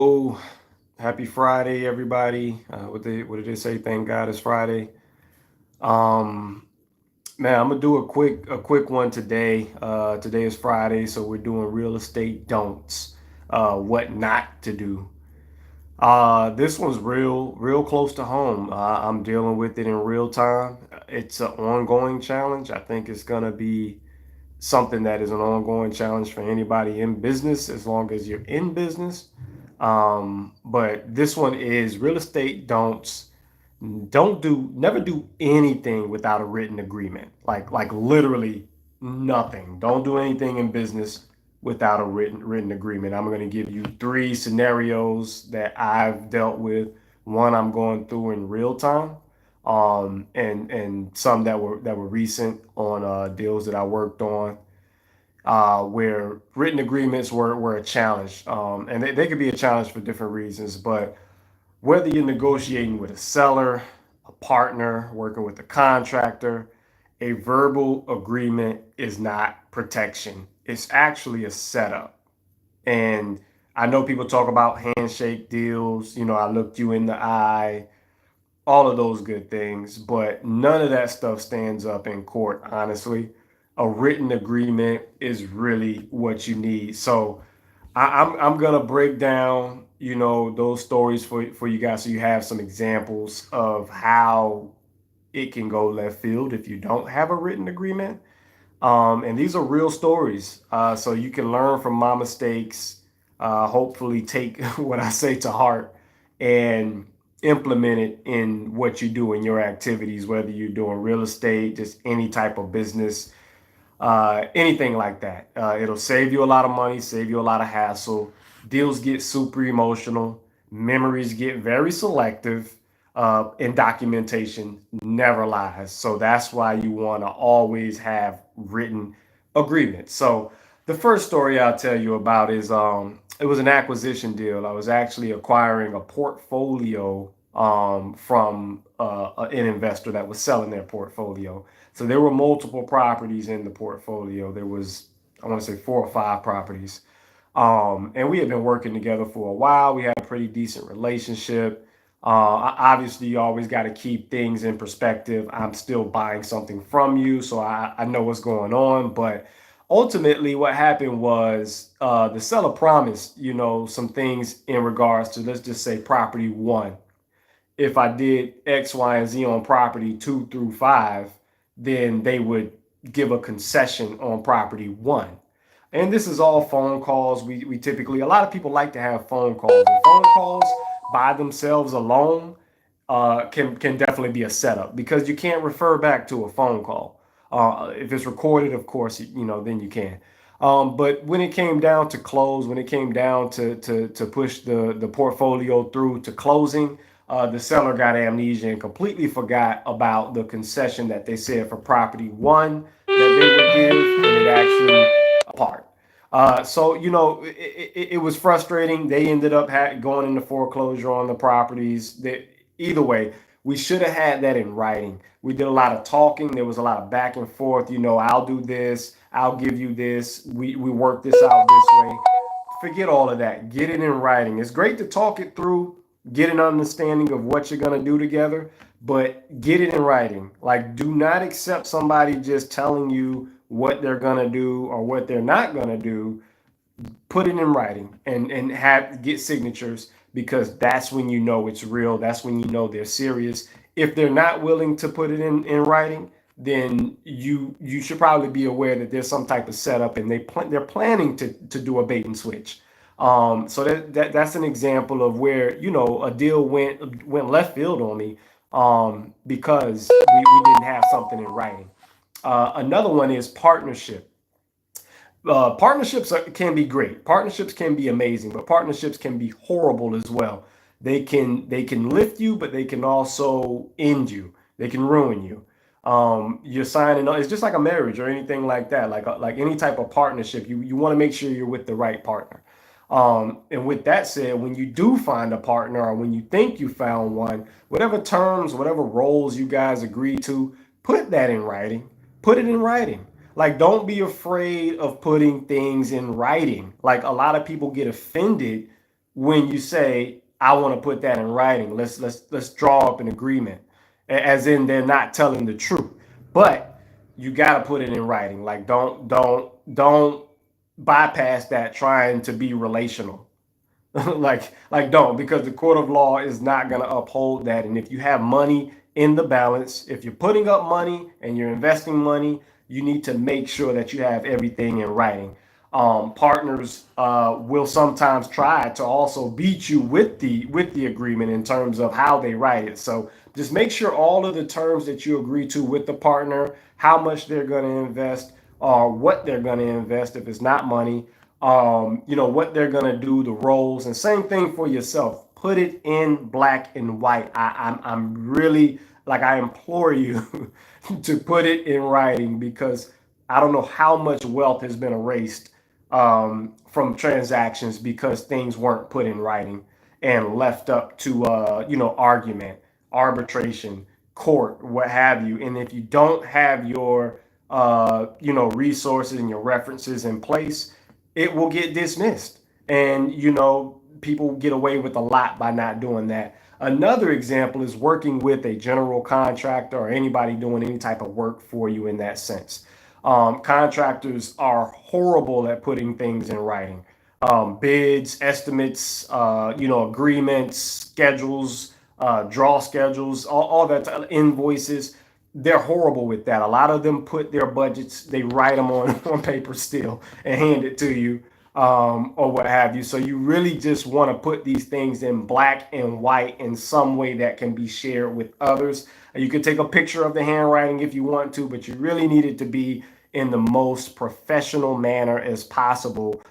Oh, happy Friday, everybody. What did they say? Thank God it's Friday. Um, Man, I'm gonna do a quick one today. Today is Friday, so we're doing real estate don'ts. What not to do. This one's real close to home. I'm dealing with it in real time. It's an ongoing challenge. I think it's gonna be something that is an ongoing challenge for anybody in business as long as you're in business. But this one is real estate don'ts. Never do anything without a written agreement. Like literally nothing. Don't do anything in business without a written agreement. I'm going to give you three scenarios that I've dealt with. One I'm going through in real time, and some that were recent on deals that I worked on, where written agreements were a challenge, and they could be a challenge for different reasons. But whether you're negotiating with a seller, a partner, working with a contractor, a verbal agreement is not protection. It's actually a setup. And I know people talk about handshake deals, I looked you in the eye, all of those good things, but none of that stuff stands up in court, honestly. A written agreement is really what you need. So I'm gonna break down, those stories for you guys so you have some examples of how it can go left field if you don't have a written agreement. And these are real stories, so you can learn from my mistakes. Hopefully, take what I say to heart and implement it in what you do in your activities, whether you're doing real estate, just any type of business, anything like that. It'll save you a lot of money, save you a lot of hassle. Deals get super emotional, memories get very selective, and documentation never lies. So that's why you want to always have written agreements. So the first story I'll tell you about is it was an acquisition deal. I was actually acquiring a portfolio from an investor that was selling their portfolio. So there were multiple properties in the portfolio. There was, I want to say, four or five properties. And we had been working together for a while. We had a pretty decent relationship. Obviously, you always got to keep things in perspective. I'm still buying something from you, so I know what's going on. But ultimately, what happened was the seller promised, some things in regards to, let's just say, property one. If I did X, Y, and Z on property two through five, then they would give a concession on property one. And this is all phone calls. We typically, a lot of people like to have phone calls. And phone calls by themselves alone can definitely be a setup because you can't refer back to a phone call. If it's recorded, of course, then you can. But when it came down to close, when it came down to push the portfolio through to closing, the seller got amnesia and completely forgot about the concession that they said for property one that they would give, and it actually apart. So it was frustrating. They ended up going into foreclosure on the properties. Either way, we should have had that in writing. We did a lot of talking. There was a lot of back and forth. I'll do this. I'll give you this. We work this out this way. Forget all of that. Get it in writing. It's great to talk it through, get an understanding of what you're going to do together, but get it in writing. Like, do not accept somebody just telling you what they're going to do or what they're not going to do. Put it in writing and have get signatures, because that's when you know it's real. That's when you know they're serious. If they're not willing to put it in writing, then you should probably be aware that there's some type of setup, and they're planning to do a bait and switch. So that's an example of where a deal went left field on me, because we didn't have something in writing. Another one is partnership. Partnerships can be great. Partnerships can be amazing, but partnerships can be horrible as well. They can lift you, but they can also end you. They can ruin you. You're signing. It's just like a marriage or anything like that. Like any type of partnership, you want to make sure you're with the right partner. And with that said, when you do find a partner, or when you think you found one, whatever terms, whatever roles you guys agree to, put that in writing. Put it in writing. Like, don't be afraid of putting things in writing. Like, a lot of people get offended when you say, I want to put that in writing. Let's draw up an agreement. As in they're not telling the truth. But you gotta put it in writing. Like don't bypass that trying to be relational. Like don't, because the court of law is not going to uphold that. And if you have money in the balance, if you're putting up money and you're investing money, you need to make sure that you have everything in writing. Partners will sometimes try to also beat you with the agreement in terms of how they write it. So just make sure all of the terms that you agree to with the partner, how much they're going to invest, or what they're going to invest if it's not money, what they're gonna do, the roles, and same thing for yourself. Put it in black and white. I'm really, like, I implore you to put it in writing, because I don't know how much wealth has been erased from transactions because things weren't put in writing and left up to argument, arbitration, court, what have you. And if you don't have your resources and your references in place, it will get dismissed. And, people get away with a lot by not doing that. Another example is working with a general contractor or anybody doing any type of work for you in that sense. Contractors are horrible at putting things in writing. Bids, estimates, agreements, schedules, draw schedules, all that, invoices. They're horrible with that. A lot of them put their budgets, they write them on paper still and hand it to you, or what have you. So you really just want to put these things in black and white in some way that can be shared with others. You can take a picture of the handwriting if you want to, but you really need it to be in the most professional manner as possible,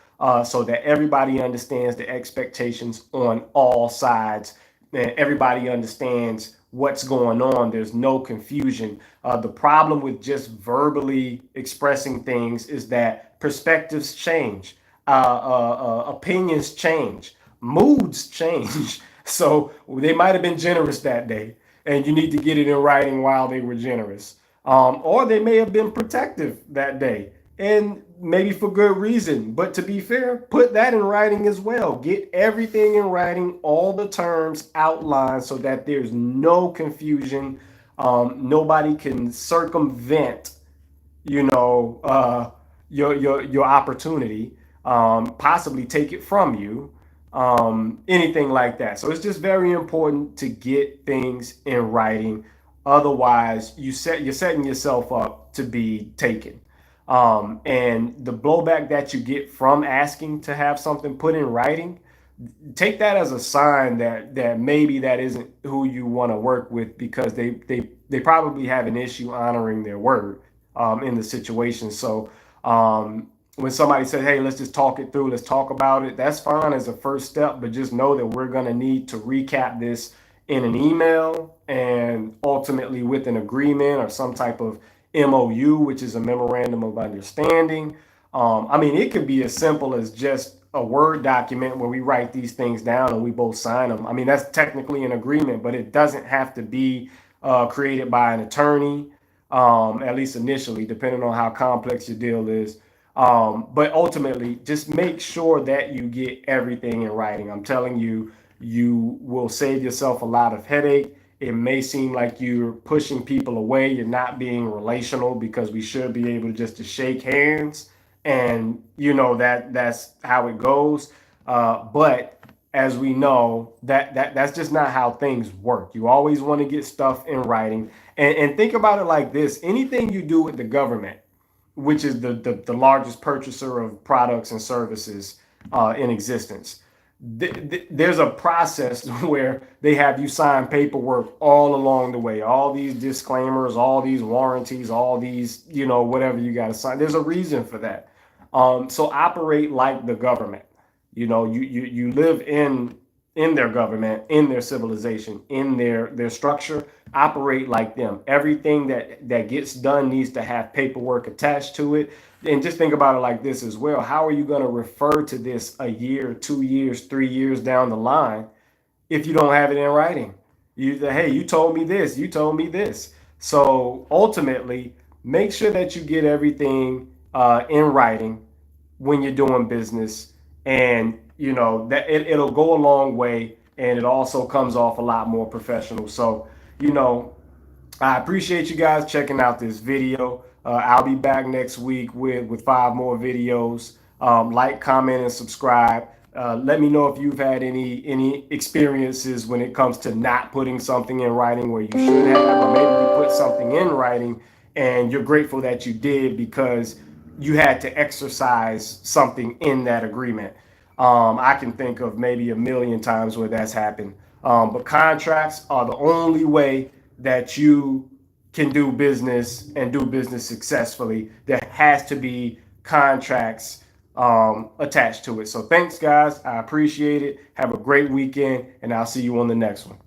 so that everybody understands the expectations on all sides, and everybody understands what's going on. There's no confusion. The problem with just verbally expressing things is that perspectives change, opinions change, moods change. So they might have been generous that day, and you need to get it in writing while they were generous. Or they may have been protective that day, and maybe for good reason. But to be fair, put that in writing as well. Get everything in writing, all the terms outlined, so that there's no confusion. Nobody can circumvent, you know, uh, your opportunity, possibly take it from you, anything like that. So it's just very important to get things in writing. Otherwise, you're setting yourself up to be taken. And the blowback that you get from asking to have something put in writing, take that as a sign that maybe that isn't who you want to work with, because they probably have an issue honoring their word, in the situation. So when somebody says, hey, let's just talk it through, let's talk about it, that's fine as a first step. But just know that we're going to need to recap this in an email, and ultimately with an agreement or some type of MOU, which is a memorandum of understanding. I mean, it could be as simple as just a Word document where we write these things down and we both sign them. I mean, that's technically an agreement, but it doesn't have to be created by an attorney, at least initially, depending on how complex your deal is. But ultimately, just make sure that you get everything in writing. I'm telling you, you will save yourself a lot of headache. It may seem like you're pushing people away, you're not being relational, because we should be able just to shake hands, and that's how it goes. But as we know, that's just not how things work. You always want to get stuff in writing, and think about it like this: anything you do with the government, which is the largest purchaser of products and services in existence, there's a process where they have you sign paperwork all along the way, all these disclaimers, all these warranties, all these, whatever you got to sign. There's a reason for that. So operate like the government. You live in their government, in their civilization, in their structure. Operate like them. Everything that gets done needs to have paperwork attached to it. And just think about it like this as well: how are you going to refer to this a year, 2 years, 3 years down the line if you don't have it in writing? Hey, you told me this, you told me this. So ultimately, make sure that you get everything in writing when you're doing business, and that it'll go a long way, and it also comes off a lot more professional. So, you know, I appreciate you guys checking out this video. I'll be back next week with 5 more videos. Like, comment, and subscribe. Let me know if you've had any experiences when it comes to not putting something in writing where you should have, or maybe you put something in writing and you're grateful that you did because you had to exercise something in that agreement. I can think of maybe a million times where that's happened. But contracts are the only way that you can do business and do business successfully. There has to be contracts attached to it. So thanks, guys. I appreciate it. Have a great weekend, and I'll see you on the next one.